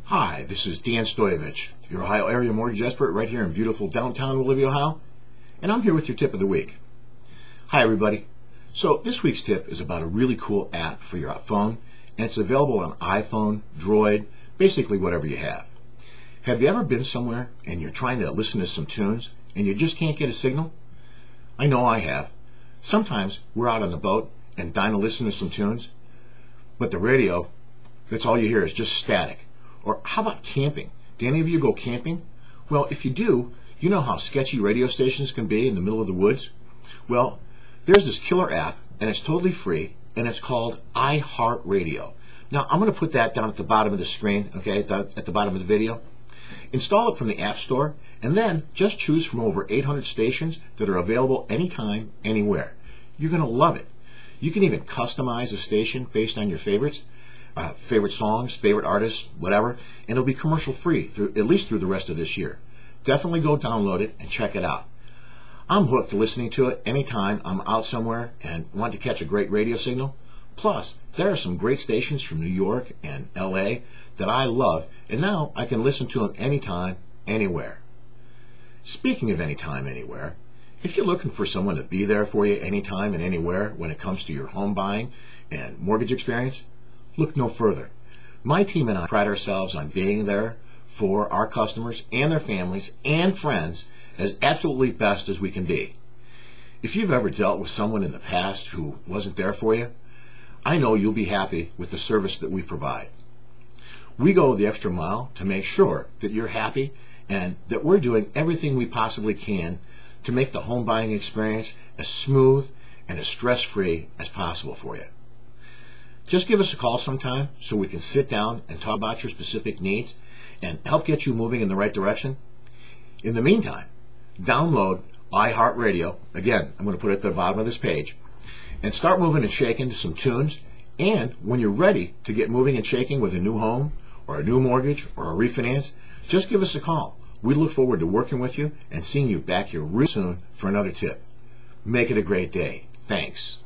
Hi, this is Dan Stoyevich, your Ohio area mortgage expert right here in beautiful downtown Olivia, Ohio, and I'm here with your tip of the week. Hi everybody. So this week's tip is about a really cool app for your phone, and it's available on iPhone, Droid, basically whatever you have. Have you ever been somewhere and you're trying to listen to some tunes and you just can't get a signal? I know I have. Sometimes we're out on the boat and dying to listen to some tunes, but the radio, that's all you hear is just static. Or how about camping? Do any of you go camping? Well, if you do, you know how sketchy radio stations can be in the middle of the woods? Well, there's this killer app, and it's totally free, and it's called iHeartRadio. Now, I'm going to put that down at the bottom of the screen, okay, at the bottom of the video. Install it from the App Store, and then just choose from over 800 stations that are available anytime, anywhere. You're going to love it. You can even customize a station based on your favorites. Favorite songs, favorite artists, whatever, and it'll be commercial free at least through the rest of this year. Definitely go download it and check it out. I'm hooked to listening to it anytime I'm out somewhere and want to catch a great radio signal. Plus, there are some great stations from New York and LA that I love, and now I can listen to them anytime, anywhere. Speaking of anytime, anywhere, if you're looking for someone to be there for you anytime and anywhere when it comes to your home buying and mortgage experience, look no further. My team and I pride ourselves on being there for our customers and their families and friends as absolutely best as we can be. If you've ever dealt with someone in the past who wasn't there for you, I know you'll be happy with the service that we provide. We go the extra mile to make sure that you're happy and that we're doing everything we possibly can to make the home buying experience as smooth and as stress-free as possible for you. Just give us a call sometime so we can sit down and talk about your specific needs and help get you moving in the right direction. In the meantime, download iHeartRadio. Again, I'm going to put it at the bottom of this page. And start moving and shaking to some tunes. And when you're ready to get moving and shaking with a new home or a new mortgage or a refinance, just give us a call. We look forward to working with you and seeing you back here real soon for another tip. Make it a great day. Thanks.